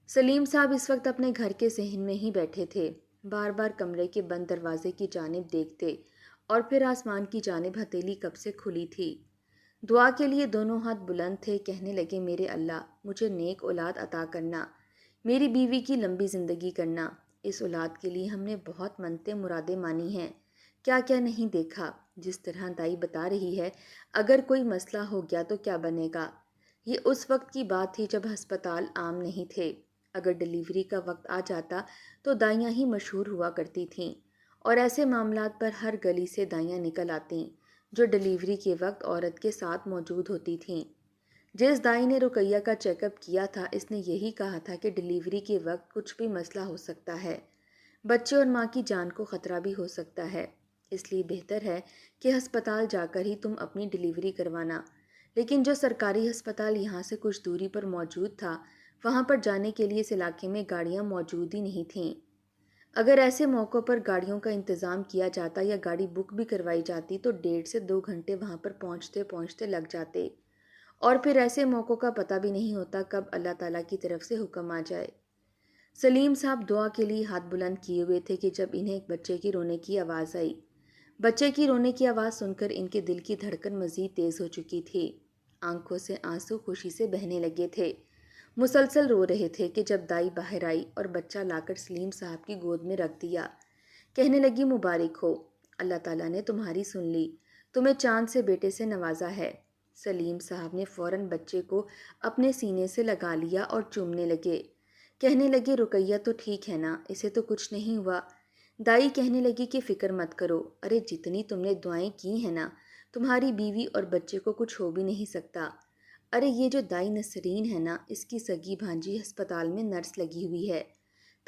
سلیم صاحب اس وقت اپنے گھر کے صحن میں ہی بیٹھے تھے، بار بار کمرے کے بند دروازے کی جانب دیکھتے اور پھر آسمان کی جانب ہتھیلی کب سے کھلی تھی۔ دعا کے لیے دونوں ہاتھ بلند تھے، کہنے لگے میرے اللہ مجھے نیک اولاد عطا کرنا، میری بیوی کی لمبی زندگی کرنا۔ اس اولاد کے لیے ہم نے بہت منتیں مرادیں مانی ہیں، کیا کیا نہیں دیکھا۔ جس طرح دائی بتا رہی ہے، اگر کوئی مسئلہ ہو گیا تو کیا بنے گا۔ یہ اس وقت کی بات تھی جب ہسپتال عام نہیں تھے۔ اگر ڈیلیوری کا وقت آ جاتا تو دائیاں ہی مشہور ہوا کرتی تھیں، اور ایسے معاملات پر ہر گلی سے دائیاں نکل آتیں جو ڈیلیوری کے وقت عورت کے ساتھ موجود ہوتی تھیں۔ جس دائی نے رقیہ کا چیک اپ کیا تھا، اس نے یہی کہا تھا کہ ڈیلیوری کے وقت کچھ بھی مسئلہ ہو سکتا ہے، بچے اور ماں کی جان کو خطرہ بھی ہو سکتا ہے، اس لیے بہتر ہے کہ ہسپتال جا کر ہی تم اپنی ڈیلیوری کروانا۔ لیکن جو سرکاری ہسپتال یہاں سے کچھ دوری پر موجود تھا، وہاں پر جانے کے لیے اس علاقے میں گاڑیاں موجود ہی نہیں تھیں۔ اگر ایسے موقعوں پر گاڑیوں کا انتظام کیا جاتا یا گاڑی بک بھی کروائی جاتی تو 1.5 سے 2 گھنٹے وہاں پر پہنچتے پہنچتے لگ جاتے، اور پھر ایسے موقعوں کا پتہ بھی نہیں ہوتا کب اللہ تعالیٰ کی طرف سے حکم آ جائے۔ سلیم صاحب دعا کے لیے ہاتھ بلند کیے ہوئے تھے کہ جب انہیں ایک بچے کی رونے کی آواز آئی۔ بچے کی رونے کی آواز سن کر ان کے دل کی دھڑکن مزید تیز ہو چکی تھی، آنکھوں سے آنسو خوشی سے بہنے لگے تھے، مسلسل رو رہے تھے کہ جب دائی باہر آئی اور بچہ لا کر سلیم صاحب کی گود میں رکھ دیا، کہنے لگی مبارک ہو، اللہ تعالیٰ نے تمہاری سن لی، تمہیں چاند سے بیٹے سے نوازا ہے۔ سلیم صاحب نے فوراً بچے کو اپنے سینے سے لگا لیا اور چومنے لگے، کہنے لگے رقیہ تو ٹھیک ہے نا، اسے تو کچھ نہیں ہوا۔ دائی کہنے لگی کہ فکر مت کرو، ارے جتنی تم نے دعائیں کی ہیں نا، تمہاری بیوی اور بچے کو کچھ ہو بھی نہیں سکتا۔ ارے یہ جو دائی نسرین ہے نا، اس کی سگی بھانجی ہسپتال میں نرس لگی ہوئی ہے،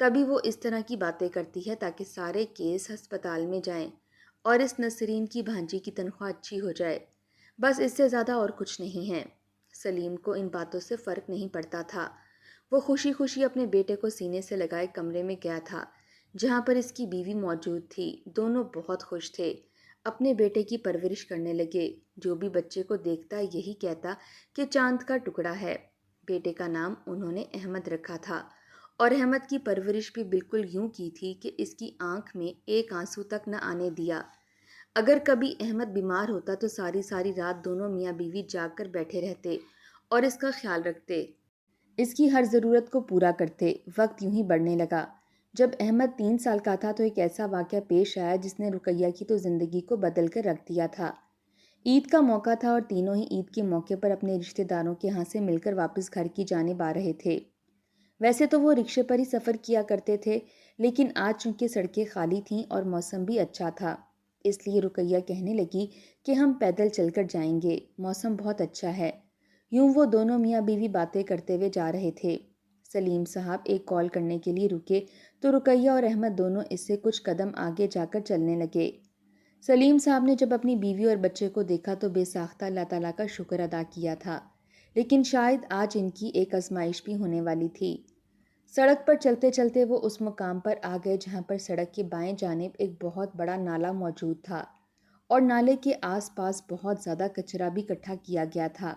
تبھی وہ اس طرح کی باتیں کرتی ہے تاکہ سارے کیس ہسپتال میں جائیں اور اس نسرین کی بھانجی کی تنخواہ اچھی ہو جائے، بس اس سے زیادہ اور کچھ نہیں ہے۔ سلیم کو ان باتوں سے فرق نہیں پڑتا تھا، وہ خوشی خوشی اپنے بیٹے کو سینے سے لگائے کمرے میں گیا تھا جہاں پر اس کی بیوی موجود تھی۔ دونوں بہت خوش تھے، اپنے بیٹے کی پرورش کرنے لگے، جو بھی بچے کو دیکھتا یہی کہتا کہ چاند کا ٹکڑا ہے۔ بیٹے کا نام انہوں نے احمد رکھا تھا، اور احمد کی پرورش بھی بالکل یوں کی تھی کہ اس کی آنکھ میں ایک آنسو تک نہ آنے دیا۔ اگر کبھی احمد بیمار ہوتا تو ساری ساری رات دونوں میاں بیوی جاگ کر بیٹھے رہتے اور اس کا خیال رکھتے، اس کی ہر ضرورت کو پورا کرتے۔ وقت یوں ہی بڑھنے لگا۔ جب احمد 3 سال کا تھا تو ایک ایسا واقعہ پیش آیا جس نے رقیہ کی تو زندگی کو بدل کر رکھ دیا تھا۔ عید کا موقع تھا اور تینوں ہی عید کے موقع پر اپنے رشتہ داروں کے ہاں سے مل کر واپس گھر کی جانب آ رہے تھے۔ ویسے تو وہ رکشے پر ہی سفر کیا کرتے تھے، لیکن آج چونکہ سڑکیں خالی تھیں اور موسم بھی اچھا تھا، اس لیے رقیہ کہنے لگی کہ ہم پیدل چل کر جائیں گے، موسم بہت اچھا ہے۔ یوں وہ دونوں میاں بیوی باتیں کرتے ہوئے جا رہے تھے۔ سلیم صاحب ایک کال کرنے کے لیے رکے تو رقیہ اور احمد دونوں اس سے کچھ قدم آگے جا کر چلنے لگے۔ سلیم صاحب نے جب اپنی بیوی اور بچے کو دیکھا تو بے ساختہ اللہ تعالیٰ کا شکر ادا کیا تھا، لیکن شاید آج ان کی ایک آزمائش بھی ہونے والی تھی۔ سڑک پر چلتے چلتے وہ اس مقام پر آ گئے جہاں پر سڑک کے بائیں جانب ایک بہت بڑا نالا موجود تھا، اور نالے کے آس پاس بہت زیادہ کچرا بھی اکٹھا کیا گیا تھا۔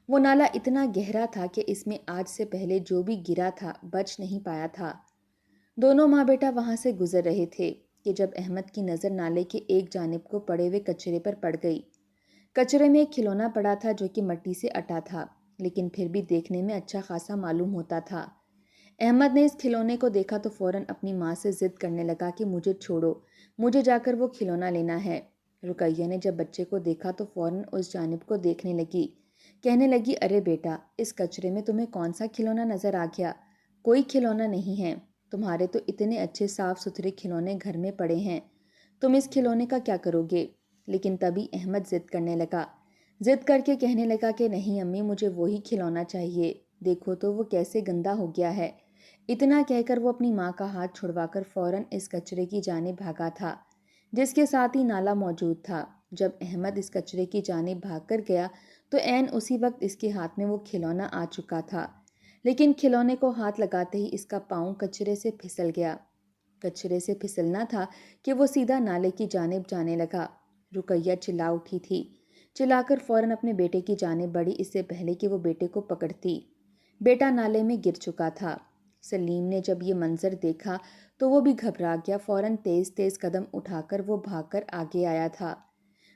وہ نالا اتنا گہرا تھا کہ اس میں آج سے پہلے جو بھی گرا تھا بچ نہیں پایا تھا۔ دونوں ماں بیٹا وہاں سے گزر رہے تھے کہ جب احمد کی نظر نالے کے ایک جانب کو پڑے ہوئے کچرے پر پڑ گئی۔ کچرے میں ایک کھلونا پڑا تھا جو کہ مٹی سے اٹا تھا، لیکن پھر بھی دیکھنے میں اچھا خاصا معلوم ہوتا تھا۔ احمد نے اس کھلونے کو دیکھا تو فوراً اپنی ماں سے ضد کرنے لگا کہ مجھے چھوڑو، مجھے جا کر وہ کھلونا لینا ہے۔ رقیہ نے جب بچے کو دیکھا تو فوراً اس جانب کو دیکھنے لگی، کہنے لگی ارے بیٹا، اس کچرے میں تمہیں کون سا کھلونا نظر آ گیا؟ کوئی کھلونا نہیں ہے، تمہارے تو اتنے اچھے صاف ستھرے کھلونے گھر میں پڑے ہیں، تم اس کھلونے کا کیا کرو گے؟ لیکن تبھی احمد ضد کرنے لگا، ضد کر کے کہنے لگا کہ نہیں امی، مجھے وہی کھلونا چاہیے، دیکھو تو وہ کیسے گندا ہو گیا ہے۔ اتنا کہہ کر وہ اپنی ماں کا ہاتھ چھڑوا کر فوراً اس کچرے کی جانب بھاگا تھا جس کے ساتھ ہی نالا موجود تھا۔ جب احمد اس کچرے کی جانب بھاگ کر گیا تو عین اسی وقت اس کے ہاتھ میں وہ کھلونا آ چکا تھا، لیکن کھلونے کو ہاتھ لگاتے ہی اس کا پاؤں کچرے سے پھسل گیا۔ کچرے سے پھسلنا تھا کہ وہ سیدھا نالے کی جانب جانے لگا۔ رقیہ چلا اٹھی تھی، چلا کر فوراً اپنے بیٹے کی جانب بڑھی، اس سے پہلے کہ وہ بیٹے کو پکڑتی۔ بیٹا نالے میں گر چکا تھا۔ سلیم نے جب یہ منظر دیکھا تو وہ بھی گھبرا گیا، فوراً تیز تیز قدم اٹھا کر وہ بھاگ کر آگے آیا تھا،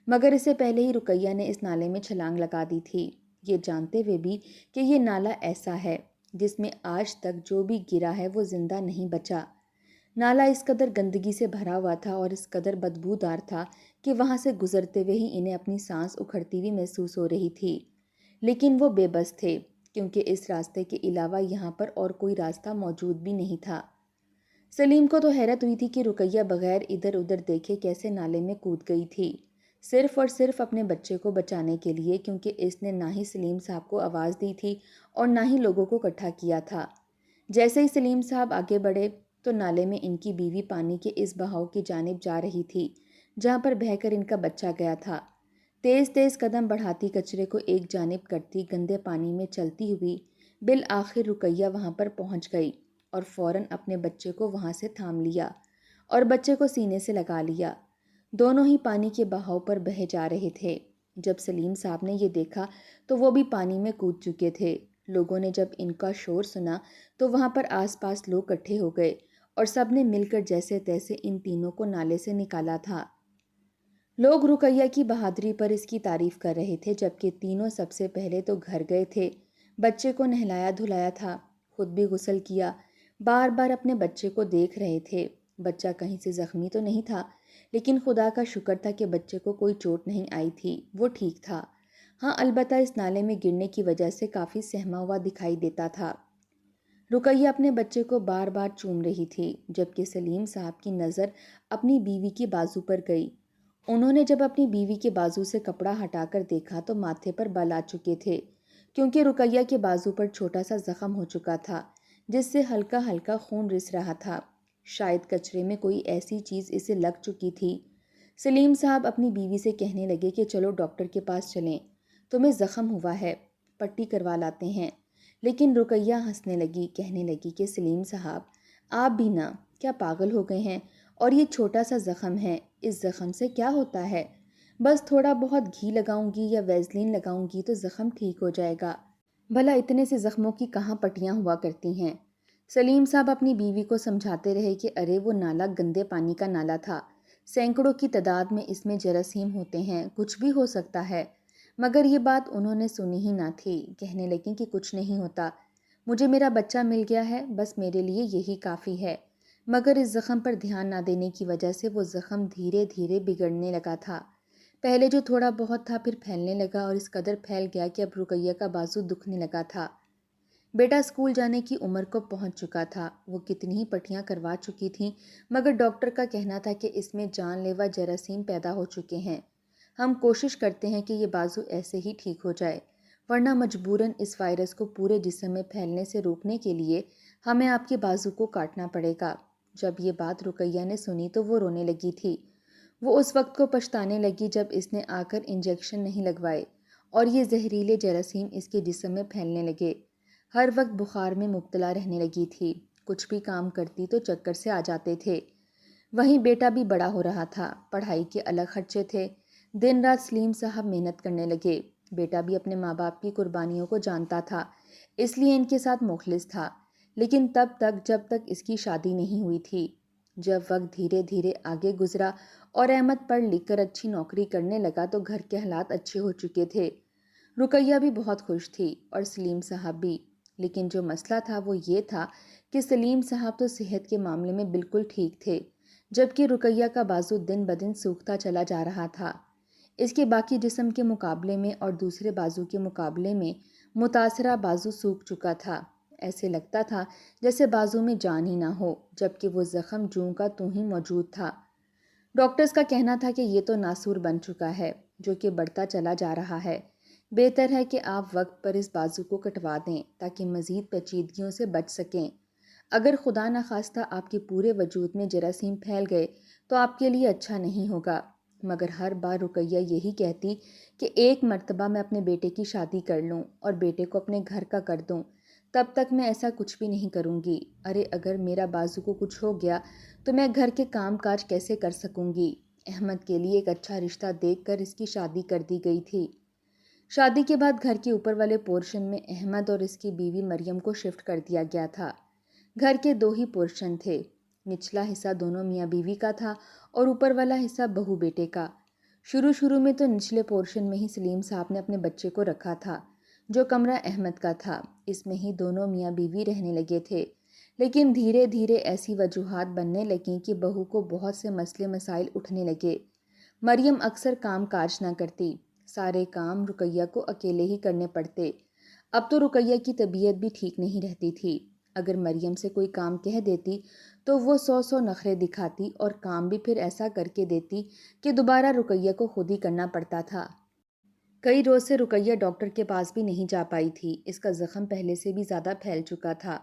مگر اسے پہلے ہی رقیہ نے اس نالے میں چھلانگ لگا دی تھی، یہ جانتے ہوئے بھی کہ یہ نالا ایسا ہے جس میں آج تک جو بھی گرا ہے وہ زندہ نہیں بچا۔ نالا اس قدر گندگی سے بھرا ہوا تھا اور اس قدر بدبودار تھا کہ وہاں سے گزرتے ہوئے ہی انہیں اپنی سانس اکھڑتی ہوئی محسوس ہو رہی تھی، لیکن وہ بے بس تھے کیونکہ اس راستے کے علاوہ یہاں پر اور کوئی راستہ موجود بھی نہیں تھا۔ سلیم کو تو حیرت ہوئی تھی کہ رقیہ بغیر ادھر ادھر دیکھے کیسے نالے میں کود گئی تھی، صرف اور صرف اپنے بچے کو بچانے کے لیے، کیونکہ اس نے نہ ہی سلیم صاحب کو آواز دی تھی اور نہ ہی لوگوں کو اکٹھا کیا تھا۔ جیسے ہی سلیم صاحب آگے بڑھے تو نالے میں ان کی بیوی پانی کے اس بہاؤ کی جانب جا رہی تھی جہاں پر بہہ کر ان کا بچہ گیا تھا۔ تیز تیز قدم بڑھاتی کچرے کو ایک جانب کرتی گندے پانی میں چلتی ہوئی بالآخر رقیہ وہاں پر پہنچ گئی اور فوراً اپنے بچے کو وہاں سے تھام لیا اور بچے کو سینے سے لگا لیا۔ دونوں ہی پانی کے بہاؤ پر بہے جا رہے تھے۔ جب سلیم صاحب نے یہ دیکھا تو وہ بھی پانی میں کود چکے تھے۔ لوگوں نے جب ان کا شور سنا تو وہاں پر آس پاس لوگ اکٹھے ہو گئے اور سب نے مل کر جیسے تیسے ان تینوں کو نالے سے نکالا تھا۔ لوگ رقیہ کی بہادری پر اس کی تعریف کر رہے تھے، جبکہ تینوں سب سے پہلے تو گھر گئے تھے، بچے کو نہلایا دھلایا تھا، خود بھی غسل کیا، بار بار اپنے بچے کو دیکھ رہے تھے۔ بچہ کہیں سے زخمی تو نہیں تھا، لیکن خدا کا شکر تھا کہ بچے کو کوئی چوٹ نہیں آئی تھی، وہ ٹھیک تھا۔ ہاں البتہ اس نالے میں گرنے کی وجہ سے کافی سہما ہوا دکھائی دیتا تھا۔ رقیہ اپنے بچے کو بار بار چوم رہی تھی، جبکہ سلیم صاحب کی نظر اپنی بیوی کے بازو پر گئی۔ انہوں نے جب اپنی بیوی کے بازو سے کپڑا ہٹا کر دیکھا تو ماتھے پر بل آ چکے تھے، کیونکہ رقیہ کے بازو پر چھوٹا سا زخم ہو چکا تھا جس سے ہلکا ہلکا خون رس رہا تھا، شاید کچرے میں کوئی ایسی چیز اسے لگ چکی تھی۔ سلیم صاحب اپنی بیوی سے کہنے لگے کہ چلو ڈاکٹر کے پاس چلیں، تمہیں زخم ہوا ہے، پٹی کروا لاتے ہیں، لیکن رقیہ ہنسنے لگی، کہنے لگی کہ سلیم صاحب آپ بھی نہ کیا پاگل ہو گئے ہیں، اور یہ چھوٹا سا زخم ہے، اس زخم سے کیا ہوتا ہے، بس تھوڑا بہت گھی لگاؤں گی یا ویزلین لگاؤں گی تو زخم ٹھیک ہو جائے گا، بھلا اتنے سے زخموں کی کہاں پٹیاں ہوا کرتی ہیں۔ سلیم صاحب اپنی بیوی کو سمجھاتے رہے کہ ارے وہ نالا گندے پانی کا نالا تھا، سینکڑوں کی تعداد میں اس میں جراثیم ہوتے ہیں، کچھ بھی ہو سکتا ہے، مگر یہ بات انہوں نے سنی ہی نہ تھی، کہنے لگیں کہ کچھ نہیں ہوتا، مجھے میرا بچہ مل گیا ہے، بس میرے لیے یہی کافی ہے، مگر اس زخم پر دھیان نہ دینے کی وجہ سے وہ زخم دھیرے دھیرے بگڑنے لگا تھا، پہلے جو تھوڑا بہت تھا پھر پھیلنے لگا اور اس قدر پھیل گیا کہ اب رقیہ کا بازو دکھنے لگا تھا۔ بیٹا اسکول جانے کی عمر کو پہنچ چکا تھا، وہ کتنی ہی پٹیاں کروا چکی تھیں، مگر ڈاکٹر کا کہنا تھا کہ اس میں جان لیوا جراثیم پیدا ہو چکے ہیں، ہم کوشش کرتے ہیں کہ یہ بازو ایسے ہی ٹھیک ہو جائے، ورنہ مجبوراً اس وائرس کو پورے جسم میں پھیلنے سے روکنے کے لیے ہمیں آپ کے بازو کو کاٹنا پڑے گا۔ جب یہ بات رقیہ نے سنی تو وہ رونے لگی تھی، وہ اس وقت کو پچھتانے لگی جب اس نے آ کر انجیکشن نہیں لگوائے اور یہ زہریلے جراثیم اس کے جسم میں پھیلنے لگے، ہر وقت بخار میں مبتلا رہنے لگی تھی، کچھ بھی کام کرتی تو چکر سے آ جاتے تھے۔ وہیں بیٹا بھی بڑا ہو رہا تھا، پڑھائی کے الگ خرچے تھے، دن رات سلیم صاحب محنت کرنے لگے، بیٹا بھی اپنے ماں باپ کی قربانیوں کو جانتا تھا، اس لیے ان کے ساتھ مخلص تھا، لیکن تب تک جب تک اس کی شادی نہیں ہوئی تھی۔ جب وقت دھیرے دھیرے آگے گزرا اور احمد پڑھ لکھ کر اچھی نوکری کرنے لگا تو گھر کے حالات اچھے ہو چکے تھے، رقیہ بھی بہت خوش تھی اور سلیم صاحب بھی، لیکن جو مسئلہ تھا وہ یہ تھا کہ سلیم صاحب تو صحت کے معاملے میں بالکل ٹھیک تھے، جبکہ رقیہ کا بازو دن بدن سوکھتا چلا جا رہا تھا، اس کے باقی جسم کے مقابلے میں اور دوسرے بازو کے مقابلے میں متاثرہ بازو سوکھ چکا تھا، ایسے لگتا تھا جیسے بازو میں جان ہی نہ ہو، جبکہ وہ زخم جوں کا توں ہی موجود تھا۔ ڈاکٹرز کا کہنا تھا کہ یہ تو ناسور بن چکا ہے، جو کہ بڑھتا چلا جا رہا ہے، بہتر ہے کہ آپ وقت پر اس بازو کو کٹوا دیں تاکہ مزید پیچیدگیوں سے بچ سکیں، اگر خدا نخواستہ آپ کے پورے وجود میں جراثیم پھیل گئے تو آپ کے لیے اچھا نہیں ہوگا۔ مگر ہر بار رقیہ یہی کہتی کہ ایک مرتبہ میں اپنے بیٹے کی شادی کر لوں اور بیٹے کو اپنے گھر کا کر دوں، تب تک میں ایسا کچھ بھی نہیں کروں گی، ارے اگر میرا بازو کو کچھ ہو گیا تو میں گھر کے کام کاج کیسے کر سکوں گی۔ احمد کے لیے ایک اچھا رشتہ دیکھ کر اس کی شادی کر دی گئی تھی۔ شادی کے بعد گھر کے اوپر والے پورشن میں احمد اور اس کی بیوی مریم کو شفٹ کر دیا گیا تھا۔ گھر کے دو ہی پورشن تھے، نچلا حصہ دونوں میاں بیوی کا تھا اور اوپر والا حصہ بہو بیٹے کا۔ شروع میں تو نچلے پورشن میں ہی سلیم صاحب نے اپنے بچے کو رکھا تھا، جو کمرہ احمد کا تھا۔ اس میں ہی دونوں میاں بیوی رہنے لگے تھے، لیکن دھیرے دھیرے ایسی وجوہات بننے لگیں کہ بہو کو بہت سے مسئلے مسائل اٹھنے لگے۔ مریم اکثر کام کاج نہ کرتی، سارے کام رقیہ کو اکیلے ہی کرنے پڑتے۔ اب تو رقیہ کی طبیعت بھی ٹھیک نہیں رہتی تھی، اگر مریم سے کوئی کام کہہ دیتی تو وہ 100 نخرے دکھاتی اور کام بھی پھر ایسا کر کے دیتی کہ دوبارہ رقیہ کو خود ہی کرنا پڑتا تھا۔ کئی روز سے رقیہ ڈاکٹر کے پاس بھی نہیں جا پائی تھی، اس کا زخم پہلے سے بھی زیادہ پھیل چکا تھا،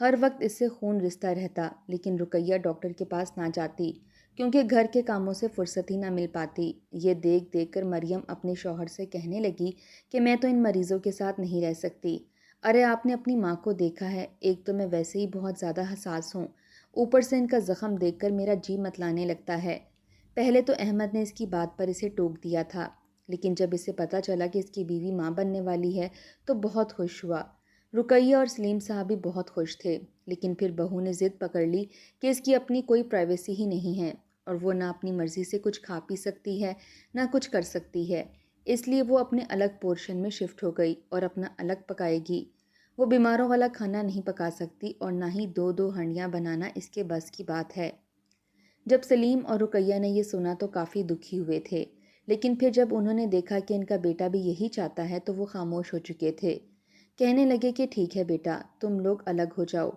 ہر وقت اس سے خون رستا رہتا، لیکن رقیہ ڈاکٹر کے پاس نہ جاتی کیونکہ گھر کے کاموں سے فرصت ہی نہ مل پاتی۔ یہ دیکھ کر مریم اپنے شوہر سے کہنے لگی کہ میں تو ان مریضوں کے ساتھ نہیں رہ سکتی۔ ارے آپ نے اپنی ماں کو دیکھا ہے، ایک تو میں ویسے ہی بہت زیادہ حساس ہوں، اوپر سے ان کا زخم دیکھ کر میرا جی متلانے لگتا ہے۔ پہلے تو احمد نے اس کی بات پر اسے ٹوک دیا تھا، لیکن جب اسے پتہ چلا کہ اس کی بیوی ماں بننے والی ہے تو بہت خوش ہوا۔ رقیہ اور سلیم صاحب بھی بہت خوش تھے، لیکن پھر بہو نے ضد پکڑ لی کہ اس کی اپنی کوئی پرائیویسی ہی نہیں ہے اور وہ نہ اپنی مرضی سے کچھ کھا پی سکتی ہے نہ کچھ کر سکتی ہے، اس لیے وہ اپنے الگ پورشن میں شفٹ ہو گئی اور اپنا الگ پکائے گی۔ وہ بیماروں والا کھانا نہیں پکا سکتی اور نہ ہی دو دو ہنڈیاں بنانا اس کے بس کی بات ہے۔ جب سلیم اور رقیہ نے یہ سنا تو کافی دکھی ہوئے تھے، لیکن پھر جب انہوں نے دیکھا کہ ان کا بیٹا بھی یہی چاہتا ہے تو وہ خاموش ہو چکے تھے۔ کہنے لگے کہ ٹھیک ہے بیٹا، تم لوگ الگ ہو جاؤ۔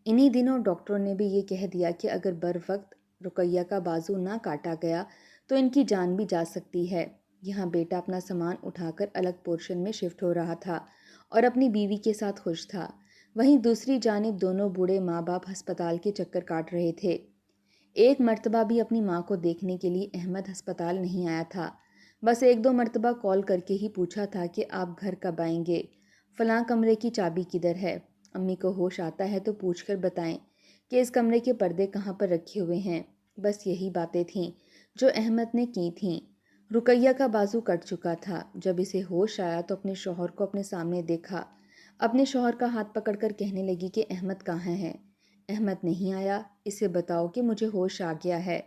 انہی دنوں ڈاکٹروں نے بھی یہ کہہ دیا کہ اگر بر وقت رقیہ کا بازو نہ کاٹا گیا تو ان کی جان بھی جا سکتی ہے۔ یہاں بیٹا اپنا سامان اٹھا کر الگ پورشن میں شفٹ ہو رہا تھا اور اپنی بیوی کے ساتھ خوش تھا، وہیں دوسری جانب دونوں بوڑھے ماں باپ ہسپتال کے چکر کاٹ رہے تھے۔ ایک مرتبہ بھی اپنی ماں کو دیکھنے کے لیے احمد ہسپتال نہیں آیا تھا، بس ایک دو مرتبہ کال کر کے ہی پوچھا تھا کہ آپ گھر کب آئیں گے، فلاں کمرے کی چابی کدھر ہے، امی کو ہوش آتا ہے تو پوچھ کر بتائیں کہ اس کمرے کے پردے کہاں پر رکھے ہوئے ہیں۔ بس یہی باتیں تھیں جو احمد نے کی تھیں۔ رقیہ کا بازو کٹ چکا تھا، جب اسے ہوش آیا تو اپنے شوہر کو اپنے سامنے دیکھا، اپنے شوہر کا ہاتھ پکڑ کر کہنے لگی کہ احمد کہاں ہے؟ احمد نہیں آیا؟ اسے بتاؤ کہ مجھے ہوش آ گیا ہے،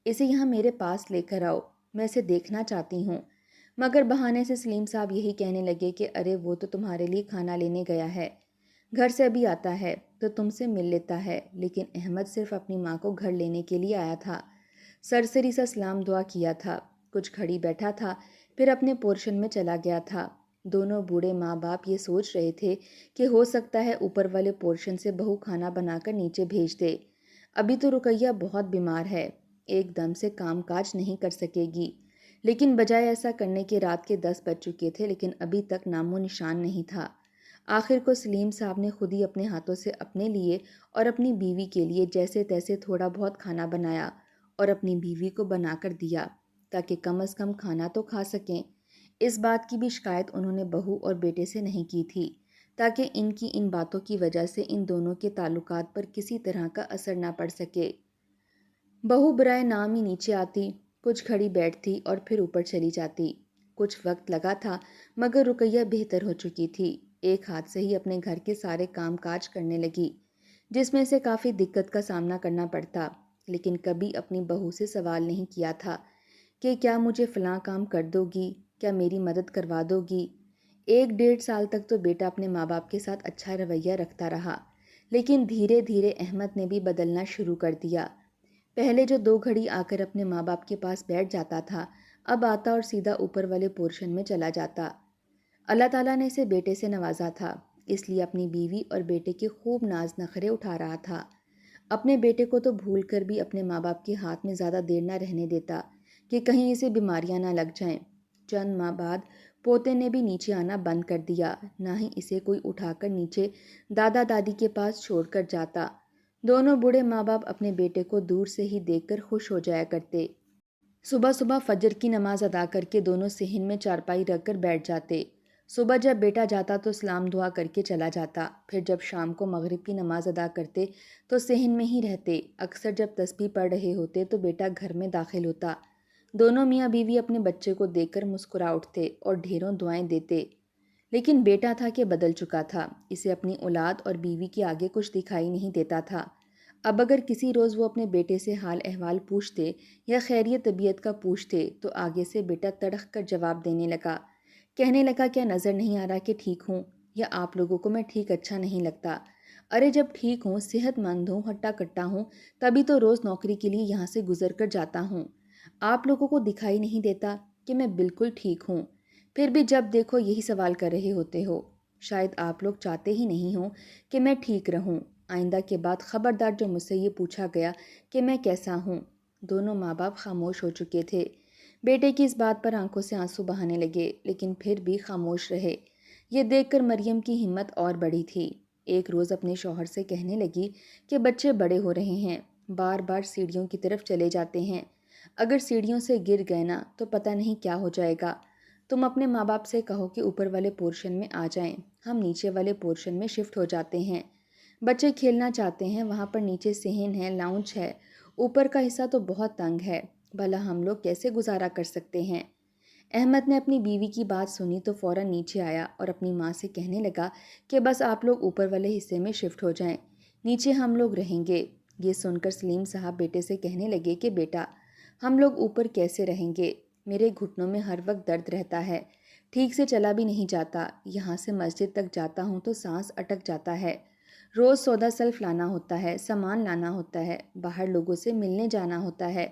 اسے یہاں میرے پاس لے کر آؤ، میں اسے دیکھنا چاہتی ہوں۔ مگر بہانے سے سلیم صاحب یہی کہنے لگے کہ ارے وہ تو تمہارے لیے کھانا لینے گیا ہے، گھر سے ابھی آتا ہے تو تم سے مل لیتا ہے، لیکن احمد صرف اپنی ماں کو گھر لینے کے لیے آیا تھا، سرسری سا سلام دعا کیا تھا، کچھ گھڑی بیٹھا تھا، پھر اپنے پورشن میں چلا گیا تھا۔ دونوں بوڑھے ماں باپ یہ سوچ رہے تھے کہ ہو سکتا ہے اوپر والے پورشن سے بہو کھانا بنا کر نیچے بھیج دے، ابھی تو رقیہ بہت بیمار ہے، ایک دم سے کام کاج نہیں کر سکے گی۔ لیکن بجائے ایسا کرنے کے رات کے 10 بج چکے تھے، لیکن ابھی تک نام و نشان نہیں تھا۔ آخر کو سلیم صاحب نے خود ہی اپنے ہاتھوں سے اپنے لیے اور اپنی بیوی کے لیے جیسے تیسے تھوڑا بہت کھانا بنایا اور اپنی بیوی کو بنا کر دیا تاکہ کم از کم کھانا تو کھا سکیں۔ اس بات کی بھی شکایت انہوں نے بہو اور بیٹے سے نہیں کی تھی تاکہ ان کی ان باتوں کی وجہ سے ان دونوں کے تعلقات پر کسی طرح کا اثر نہ پڑ سکے۔ بہو برائے نام ہی نیچے آتی، کچھ گھڑی بیٹھتی اور پھر اوپر چلی جاتی۔ کچھ وقت لگا تھا مگر رقیہ بہتر ہو چکی تھی، ایک ہاتھ سے ہی اپنے گھر کے سارے کام کاج کرنے لگی، جس میں سے کافی دقت کا سامنا کرنا پڑتا، لیکن کبھی اپنی بہو سے سوال نہیں کیا تھا کہ کیا مجھے فلاں کام کر دو گی، کیا میری مدد کروا دو گی۔ 1 ڈیڑھ سال تک تو بیٹا اپنے ماں باپ کے ساتھ اچھا رویہ رکھتا رہا، لیکن دھیرے دھیرے احمد نے بھی بدلنا شروع کر دیا۔ پہلے جو 2 گھڑی آ کر اپنے ماں باپ کے پاس بیٹھ جاتا تھا، اب آتا اور سیدھا اوپر والے پورشن میں چلا جاتا۔ اللہ تعالیٰ نے اسے بیٹے سے نوازا تھا، اس لیے اپنی بیوی اور بیٹے کے خوب ناز نخرے اٹھا رہا تھا۔ اپنے بیٹے کو تو بھول کر بھی اپنے ماں باپ کے ہاتھ میں زیادہ دیر نہ رہنے دیتا کہ کہیں اسے بیماریاں نہ لگ جائیں۔ چند ماہ بعد پوتے نے بھی نیچے آنا بند کر دیا، نہ ہی اسے کوئی اٹھا کر نیچے دادا دادی کے پاس چھوڑ کر جاتا۔ دونوں بوڑھے ماں باپ اپنے بیٹے کو دور سے ہی دیکھ کر خوش ہو جایا کرتے۔ صبح صبح فجر کی نماز ادا کر کے دونوں صحن میں چارپائی رکھ کر بیٹھ جاتے۔ صبح جب بیٹا جاتا تو سلام دعا کر کے چلا جاتا، پھر جب شام کو مغرب کی نماز ادا کرتے تو صحن میں ہی رہتے۔ اکثر جب تسبیح پڑھ رہے ہوتے تو بیٹا گھر میں داخل ہوتا، دونوں میاں بیوی اپنے بچے کو دیکھ کر مسکرا اٹھتے اور ڈھیروں دعائیں دیتے۔ لیکن بیٹا تھا کہ بدل چکا تھا، اسے اپنی اولاد اور بیوی کے آگے کچھ دکھائی نہیں دیتا تھا۔ اب اگر کسی روز وہ اپنے بیٹے سے حال احوال پوچھتے یا خیریت طبیعت کا پوچھتے تو آگے سے بیٹا تڑخ کر جواب دینے لگا، کہنے لگا کیا نظر نہیں آ رہا کہ ٹھیک ہوں، یا آپ لوگوں کو میں ٹھیک اچھا نہیں لگتا؟ ارے جب ٹھیک ہوں، صحت مند ہوں، ہٹا کٹا ہوں، تبھی تو روز نوکری کے لیے یہاں سے گزر کر جاتا ہوں۔ آپ لوگوں کو دکھائی نہیں دیتا کہ میں بالکل ٹھیک ہوں؟ پھر بھی جب دیکھو یہی سوال کر رہے ہوتے ہو۔ شاید آپ لوگ چاہتے ہی نہیں ہوں کہ میں ٹھیک رہوں۔ آئندہ کے بعد خبردار جو مجھ سے یہ پوچھا گیا کہ میں کیسا ہوں۔ دونوں ماں باپ خاموش ہو چکے تھے۔ بیٹے کی اس بات پر آنکھوں سے آنسو بہانے لگے، لیکن پھر بھی خاموش رہے۔ یہ دیکھ کر مریم کی ہمت اور بڑھی تھی۔ ایک روز اپنے شوہر سے کہنے لگی کہ بچے بڑے ہو رہے ہیں، بار بار سیڑھیوں کی طرف چلے جاتے ہیں، اگر سیڑھیوں سے گر گئے نا تو پتہ نہیں کیا ہو جائے گا۔ تم اپنے ماں باپ سے کہو کہ اوپر والے پورشن میں آ جائیں، ہم نیچے والے پورشن میں شفٹ ہو جاتے ہیں۔ بچے کھیلنا چاہتے ہیں، وہاں پر نیچے صحن ہے، لاؤنج ہے، اوپر کا حصہ تو بہت تنگ ہے، بھلا ہم لوگ کیسے گزارا کر سکتے ہیں؟ احمد نے اپنی بیوی کی بات سنی تو فوراً نیچے آیا اور اپنی ماں سے کہنے لگا کہ بس آپ لوگ اوپر والے حصے میں شفٹ ہو جائیں، نیچے ہم لوگ رہیں گے۔ یہ سن کر سلیم صاحب بیٹے سے کہنے لگے کہ بیٹا، ہم لوگ اوپر کیسے رہیں گے؟ میرے گھٹنوں میں ہر وقت درد رہتا ہے، ٹھیک سے چلا بھی نہیں جاتا، یہاں سے مسجد تک جاتا ہوں تو سانس اٹک جاتا ہے، روز سودا سلف لانا ہوتا ہے، سامان لانا ہوتا ہے، باہر لوگوں سے ملنے جانا ہوتا ہے،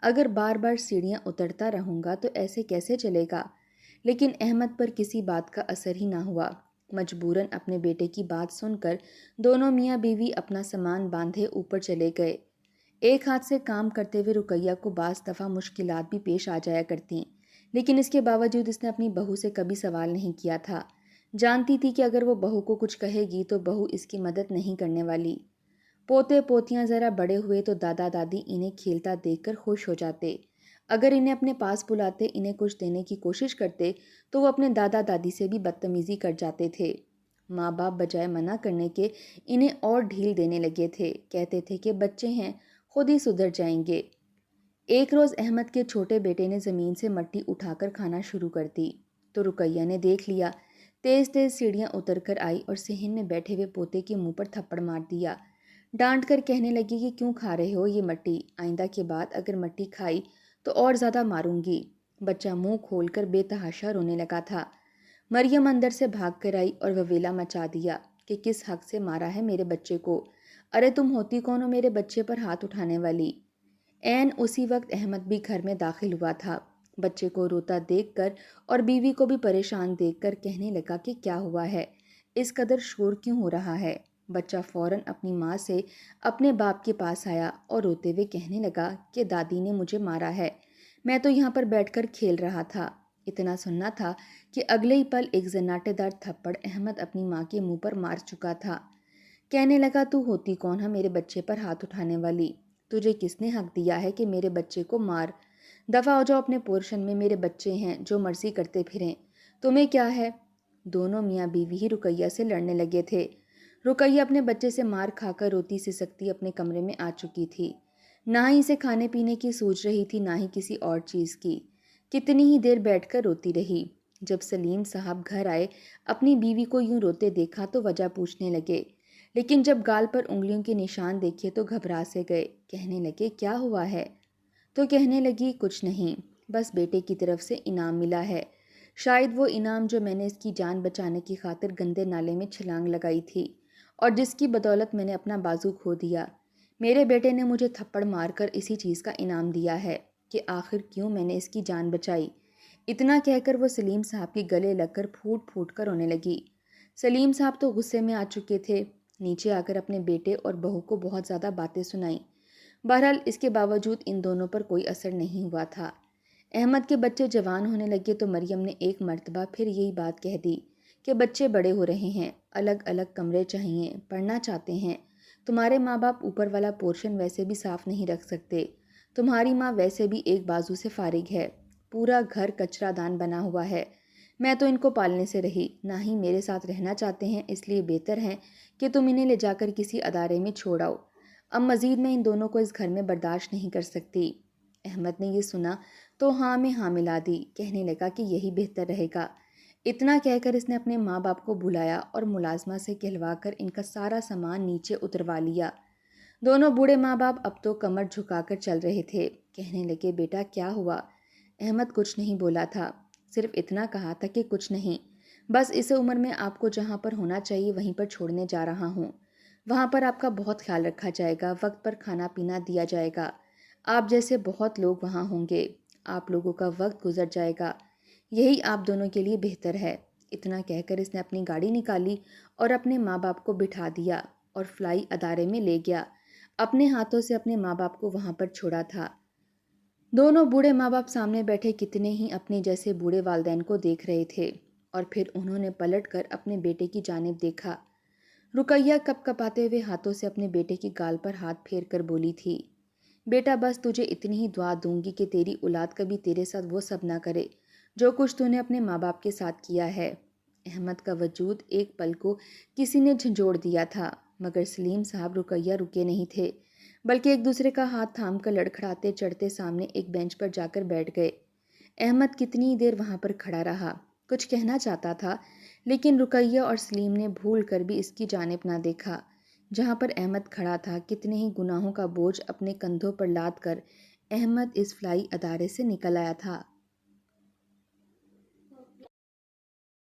اگر بار بار سیڑھیاں اترتا رہوں گا تو ایسے کیسے چلے گا؟ لیکن احمد پر کسی بات کا اثر ہی نہ ہوا۔ مجبوراً اپنے بیٹے کی بات سن کر دونوں میاں بیوی اپنا سامان باندھے اوپر چلے گئے۔ ایک ہاتھ سے کام کرتے ہوئے رقیہ کو بعض دفعہ مشکلات بھی پیش آ جایا کرتیں، لیکن اس کے باوجود اس نے اپنی بہو سے کبھی سوال نہیں کیا تھا۔ جانتی تھی کہ اگر وہ بہو کو کچھ کہے گی تو بہو اس کی مدد نہیں کرنے والی۔ پوتے پوتیاں ذرا بڑے ہوئے تو دادا دادی انہیں کھیلتا دیکھ کر خوش ہو جاتے، اگر انہیں اپنے پاس بلاتے، انہیں کچھ دینے کی کوشش کرتے تو وہ اپنے دادا دادی سے بھی بدتمیزی کر جاتے تھے۔ ماں باپ بجائے منع کرنے کے انہیں اور ڈھیل دینے لگے تھے، کہتے تھے کہ بچے ہیں، خود ہی سدھر جائیں گے۔ ایک روز احمد کے چھوٹے بیٹے نے زمین سے مٹی اٹھا کر کھانا شروع کر دی تو رقیہ نے دیکھ لیا، تیز تیز سیڑھیاں اتر کر آئی اور صحن میں بیٹھے ہوئے پوتے کے منہ پر تھپڑ مار دیا۔ ڈانٹ کر کہنے لگی کہ کیوں کھا رہے ہو یہ مٹی؟ آئندہ کے بعد اگر مٹی کھائی تو اور زیادہ ماروں گی۔ بچہ منہ کھول کر بے تحاشا رونے لگا تھا۔ مریم اندر سے بھاگ کر آئی اور وویلا مچا دیا کہ کس حق سے مارا ہے میرے بچے کو؟ ارے تم ہوتی کون ہو میرے بچے پر ہاتھ اٹھانے والی؟ عین اسی وقت احمد بھی گھر میں داخل ہوا تھا۔ بچے کو روتا دیکھ کر اور بیوی کو بھی پریشان دیکھ کر کہنے لگا کہ کیا ہوا ہے، اس قدر شور کیوں ہو رہا ہے؟ بچہ فوراً اپنی ماں سے اپنے باپ کے پاس آیا اور روتے ہوئے کہنے لگا کہ دادی نے مجھے مارا ہے، میں تو یہاں پر بیٹھ کر کھیل رہا تھا۔ اتنا سننا تھا کہ اگلے ہی پل ایک زناٹے دار تھپڑ احمد اپنی ماں کے منہ پر مار چکا تھا۔ کہنے لگا تو ہوتی کون ہے میرے بچے پر ہاتھ اٹھانے والی؟ تجھے کس نے حق دیا ہے کہ میرے بچے کو مار؟ دفع ہو جاؤ اپنے پورشن میں، میرے بچے ہیں، جو مرضی کرتے پھریں، تمہیں کیا ہے؟ دونوں میاں بیوی ہی رقیہ سے لڑنے لگے تھے۔ رقیہ اپنے بچے سے مار کھا کر روتی سسکتی اپنے کمرے میں آ چکی تھی، نہ ہی اسے کھانے پینے کی سوچ رہی تھی نہ ہی کسی اور چیز کی۔ کتنی ہی دیر بیٹھ کر روتی رہی۔ جب سلیم صاحب گھر آئے، اپنی بیوی کو یوں روتے دیکھا تو وجہ پوچھنے لگے، لیکن جب گال پر انگلیوں کے نشان دیکھے تو گھبرا سے گئے۔ کہنے لگے کیا ہوا ہے؟ تو کہنے لگی کچھ نہیں، بس بیٹے کی طرف سے انعام ملا ہے، شاید وہ انعام جو میں نے اس کی جان بچانے کی خاطر گندے نالے میں چھلانگ لگائی تھی اور جس کی بدولت میں نے اپنا بازو کھو دیا، میرے بیٹے نے مجھے تھپڑ مار کر اسی چیز کا انعام دیا ہے کہ آخر کیوں میں نے اس کی جان بچائی۔ اتنا کہہ کر وہ سلیم صاحب کے گلے لگ کر پھوٹ پھوٹ کر رونے لگی۔ سلیم صاحب تو غصے میں آ چکے تھے، نیچے آ کر اپنے بیٹے اور بہو کو بہت زیادہ باتیں سنائیں۔ بہرحال اس کے باوجود ان دونوں پر کوئی اثر نہیں ہوا تھا۔ احمد کے بچے جوان ہونے لگے تو مریم نے ایک مرتبہ پھر یہی بات کہہ دی کہ بچے بڑے ہو رہے ہیں، الگ الگ کمرے چاہیے، پڑھنا چاہتے ہیں، تمہارے ماں باپ اوپر والا پورشن ویسے بھی صاف نہیں رکھ سکتے، تمہاری ماں ویسے بھی ایک بازو سے فارغ ہے، پورا گھر کچرا دان بنا ہوا ہے، میں تو ان کو پالنے سے رہی، نہ ہی میرے ساتھ رہنا چاہتے ہیں، اس لیے بہتر ہے کہ تم انہیں لے جا کر کسی ادارے میں چھوڑ آؤ، اب مزید میں ان دونوں کو اس گھر میں برداشت نہیں کر سکتی۔ احمد نے یہ سنا تو ہاں میں ہاں ملا دی، کہنے لگا کہ یہی بہتر رہے گا۔ اتنا کہہ کر اس نے اپنے ماں باپ کو بلایا اور ملازمہ سے کہلوا کر ان کا سارا سامان نیچے اتروا لیا۔ دونوں بوڑھے ماں باپ اب تو کمر جھکا کر چل رہے تھے۔ کہنے لگے، بیٹا کیا ہوا؟ احمد کچھ نہیں بولا تھا، صرف اتنا کہا تھا کہ کچھ نہیں، بس اس عمر میں آپ کو جہاں پر ہونا چاہیے وہیں پر چھوڑنے جا رہا ہوں۔ وہاں پر آپ کا بہت خیال رکھا جائے گا، وقت پر کھانا پینا دیا جائے گا، آپ جیسے بہت لوگ وہاں ہوں گے، آپ لوگوں کا وقت گزر جائے گا، یہی آپ دونوں کے لیے بہتر ہے۔ اتنا کہہ کر اس نے اپنی گاڑی نکالی اور اپنے ماں باپ کو بٹھا دیا اور فلائی ادارے میں لے گیا۔ اپنے ہاتھوں سے اپنے ماں باپ کو وہاں پر چھوڑا تھا۔ دونوں بوڑھے ماں باپ سامنے بیٹھے کتنے ہی اپنے جیسے بوڑھے والدین کو دیکھ رہے تھے، اور پھر انہوں نے پلٹ کر اپنے بیٹے کی جانب دیکھا۔ رقیہ کپ کپاتے ہوئے ہاتھوں سے اپنے بیٹے کی گال پر ہاتھ پھیر کر بولی تھی، بیٹا بس تجھے اتنی ہی دعا دوں گی کہ تیری اولاد کبھی تیرے ساتھ وہ سب نہ کرے جو کچھ تو نے اپنے ماں باپ کے ساتھ کیا ہے۔ احمد کا وجود ایک پل کو کسی نے جھنجھوڑ دیا تھا، مگر سلیم صاحب رقیہ رکے نہیں تھے، بلکہ ایک دوسرے کا ہاتھ تھام کر لڑکھڑاتے چڑھتے سامنے ایک بینچ پر جا کر بیٹھ گئے۔ احمد کتنی دیر وہاں پر کھڑا رہا، کچھ کہنا چاہتا تھا، لیکن رقیہ اور سلیم نے بھول کر بھی اس کی جانب نہ دیکھا۔ جہاں پر احمد کھڑا تھا، کتنے ہی گناہوں کا بوجھ اپنے کندھوں پر لاد کر احمد اس فلائی ادارے سے نکل آیا تھا۔